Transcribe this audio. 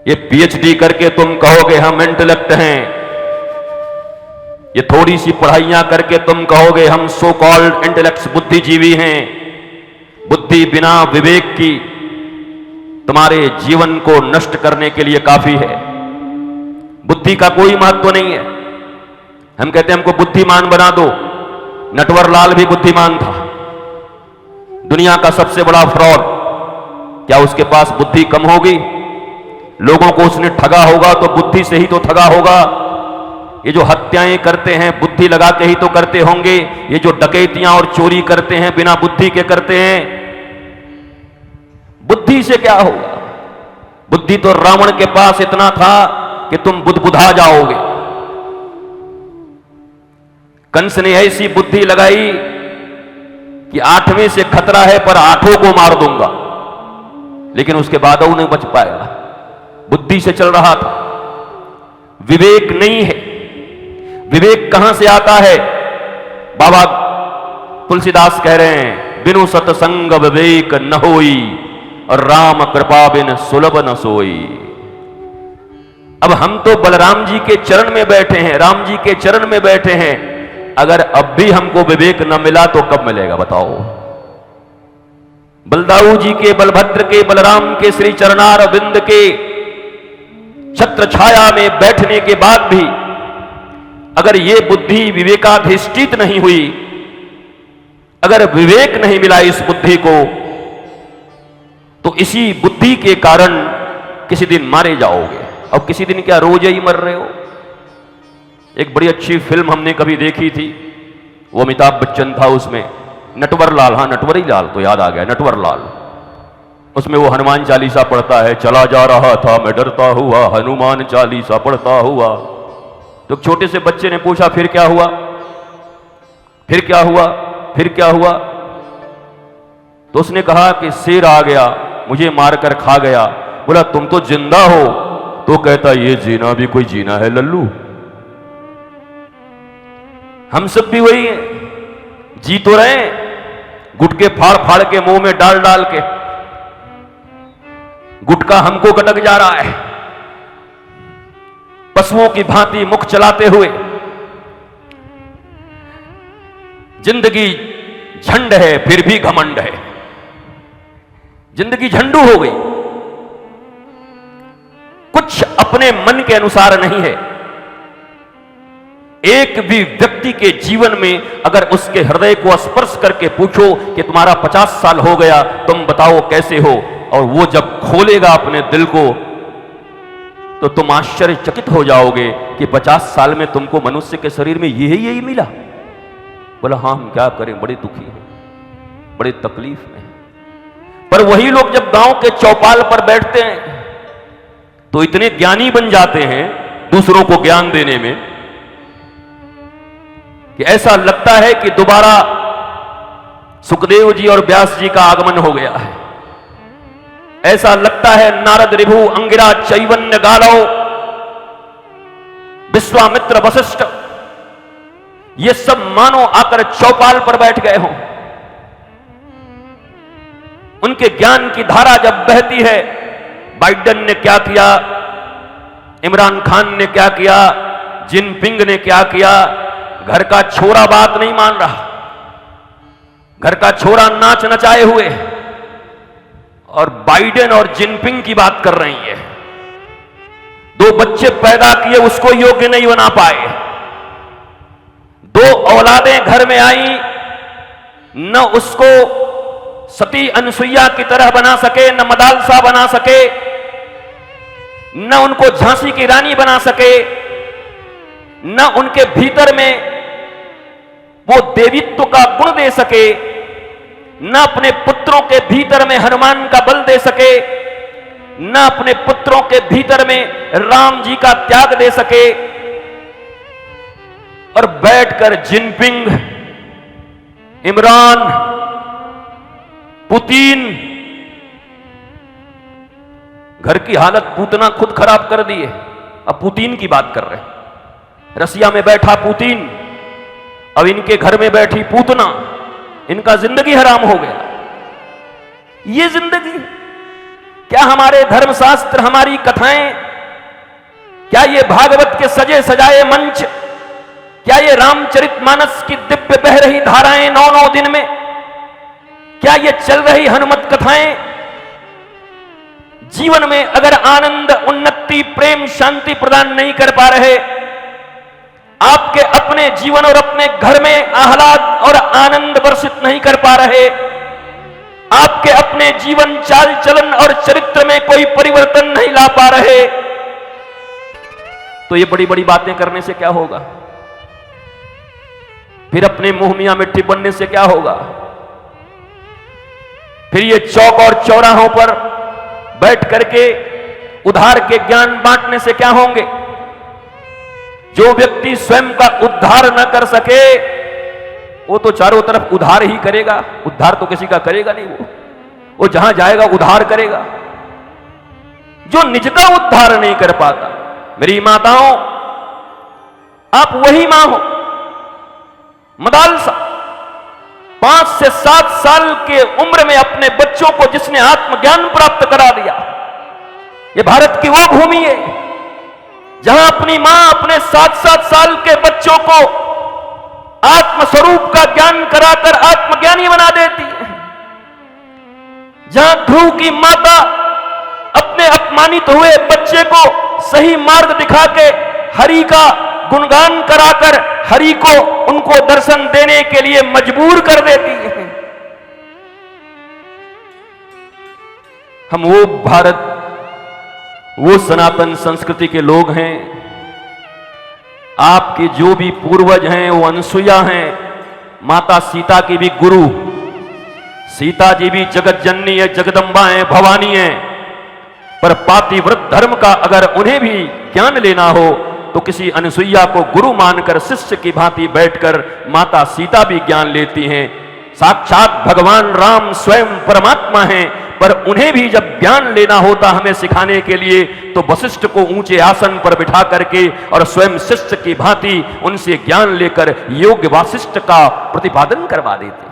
ये पीएचडी करके तुम कहोगे हम इंटेलेक्ट हैं, ये थोड़ी सी पढ़ाइयां करके तुम कहोगे हम सो कॉल्ड इंटेलेक्ट्स बुद्धिजीवी हैं। बुद्धि बिना विवेक की तुम्हारे जीवन को नष्ट करने के लिए काफी है। बुद्धि का कोई महत्व नहीं है। हम कहते हैं हमको बुद्धिमान बना दो। नटवरलाल भी बुद्धिमान था, दुनिया का सबसे बड़ा फ्रॉड। क्या उसके पास बुद्धि कम होगी? लोगों को उसने ठगा होगा तो बुद्धि से ही तो ठगा होगा। ये जो हत्याएं करते हैं बुद्धि लगा के ही तो करते होंगे। ये जो डकैतियां और चोरी करते हैं बिना बुद्धि के करते हैं। बुद्धि से क्या होगा? बुद्धि तो रावण के पास इतना था कि तुम बुदबुदा जाओगे। कंस ने ऐसी बुद्धि लगाई कि 8वें से खतरा है पर 8 को मार दूंगा, लेकिन उसके बाद वो नहीं बच पाएगा। बुद्धि से चल रहा था, विवेक नहीं है। विवेक कहां से आता है? बाबा तुलसीदास कह रहे हैं बिनु सतसंग विवेक न होई, और राम कृपा बिन सुलभ न सोई। अब हम तो बलराम जी के चरण में बैठे हैं, राम जी के चरण में बैठे हैं। अगर अब भी हमको विवेक न मिला तो कब मिलेगा बताओ? बलदाऊ जी के, बलभद्र के, बलराम के श्री चरणार बिंद के छत्र छाया में बैठने के बाद भी अगर ये बुद्धि विवेकाधिष्ठित नहीं हुई, अगर विवेक नहीं मिला इस बुद्धि को, तो इसी बुद्धि के कारण किसी दिन मारे जाओगे। और किसी दिन क्या, रोज ही मर रहे हो। एक बड़ी अच्छी फिल्म हमने कभी देखी थी, वो अमिताभ बच्चन था उसमें, नटवरलाल। हाँ, नटवरी लाल तो याद आ गया, नटवरलाल। उसमें वो हनुमान चालीसा पढ़ता है, चला जा रहा था मैं डरता हुआ, हनुमान चालीसा पढ़ता हुआ। तो छोटे से बच्चे ने पूछा फिर क्या हुआ, फिर क्या हुआ, फिर क्या हुआ? तो उसने कहा कि शेर आ गया, मुझे मारकर खा गया। बोला तुम तो जिंदा हो? तो कहता ये जीना भी कोई जीना है लल्लू। हम सब भी वही हैं, जी तो रहे हैं, गुटके फाड़ फाड़ के मुंह में डाल डाल के। गुटका हमको कटक जा रहा है, पशुओं की भांति मुख चलाते हुए। जिंदगी झंड है फिर भी घमंड है। जिंदगी झंडू हो गई, कुछ अपने मन के अनुसार नहीं है। एक भी व्यक्ति के जीवन में अगर उसके हृदय को स्पर्श करके पूछो कि तुम्हारा 50 साल हो गया, तुम बताओ कैसे हो, और वो जब खोलेगा अपने दिल को तो तुम आश्चर्यचकित हो जाओगे कि 50 साल में तुमको मनुष्य के शरीर में यही मिला। बोला हाँ, हम क्या करें, बड़े दुखी हैं, बड़े तकलीफ में। पर वही लोग जब गांव के चौपाल पर बैठते हैं तो इतने ज्ञानी बन जाते हैं दूसरों को ज्ञान देने में कि ऐसा लगता है कि दोबारा सुखदेव जी और व्यास जी का आगमन हो गया है। ऐसा लगता है नारद, ऋभु, अंगिरा, चैवन्य, गालव, विश्वामित्र, वशिष्ठ, ये सब मानो आकर चौपाल पर बैठ गए हों। उनके ज्ञान की धारा जब बहती है, बाइडेन ने क्या किया, इमरान खान ने क्या किया, जिनपिंग ने क्या किया, घर का छोरा बात नहीं मान रहा, घर का छोरा नाच नचाए हुए, और बाइडेन और जिनपिंग की बात कर रही है। 2 बच्चे पैदा किए, उसको योग्य नहीं बना पाए। 2 औलादें घर में आई, न उसको सती अनसुईया की तरह बना सके, न मदालसा बना सके, न उनको झांसी की रानी बना सके, न उनके भीतर में वो देवित्व का गुण दे सके, न अपने पुत्रों के भीतर में हनुमान का बल दे सके, न अपने पुत्रों के भीतर में राम जी का त्याग दे सके। और बैठकर जिनपिंग, इमरान, पुतिन, घर की हालत पूतना खुद खराब कर दी है। अब पुतिन की बात कर रहे हैं। रसिया में बैठा पुतिन, अब इनके घर में बैठी पूतना, इनका जिंदगी हराम हो गया। ये जिंदगी क्या क्या हमारे धर्मशास्त्र, हमारी कथाएं, क्या ये भागवत के सजे सजाए मंच, क्या ये रामचरितमानस की दिव्य बह रही धाराएं 9-9 दिन में, क्या ये चल रही हनुमत कथाएं जीवन में अगर आनंद, उन्नति, प्रेम, शांति प्रदान नहीं कर पा रहे, आपके अपने जीवन और अपने घर में आह्लाद और आनंद वर्षित नहीं कर पा रहे, आपके अपने जीवन, चाल चलन और चरित्र में कोई परिवर्तन नहीं ला पा रहे, तो ये बड़ी बड़ी बातें करने से क्या होगा? फिर अपने मुंह मियां मिट्टी बनने से क्या होगा? फिर ये चौक और चौराहों पर बैठ करके उद्धार के ज्ञान बांटने से क्या होंगे? जो व्यक्ति स्वयं का उद्धार न कर सके, वो तो चारों तरफ उद्धार ही करेगा, उद्धार तो किसी का करेगा नहीं। वो जहां जाएगा उद्धार करेगा। जो निज का उद्धार नहीं कर पाता, मेरी माताओं, आप वही मां हो मदालसा, 5 से 7 साल के उम्र में अपने बच्चों को जिसने आत्मज्ञान प्राप्त करा दिया। ये भारत की वो भूमि है जहां अपनी मां अपने 7-7 साल के बच्चों को आत्मस्वरूप का ज्ञान कराकर आत्मज्ञानी बना देती है। जहां ध्रुव की माता अपने अपमानित हुए बच्चे को सही मार्ग दिखा के हरि का गुणगान कराकर हरि को उनको दर्शन देने के लिए मजबूर कर देती है। हम वो भारत, वो सनातन संस्कृति के लोग हैं। आपके जो भी पूर्वज हैं वो अनसुईया हैं, माता सीता की भी गुरु, सीता जी भी जगत जननी है, जगदम्बा है, भवानी है। पर पातिव्रत धर्म का अगर उन्हें भी ज्ञान लेना हो तो किसी अनसुईया को गुरु मानकर शिष्य की भांति बैठकर माता सीता भी ज्ञान लेती हैं। साक्षात भगवान राम स्वयं परमात्मा हैं, पर उन्हें भी जब ज्ञान लेना होता हमें सिखाने के लिए, तो वशिष्ठ को ऊंचे आसन पर बिठा करके और स्वयं शिष्य की भांति उनसे ज्ञान लेकर योग्य वासिष्ठ का प्रतिपादन करवा देते।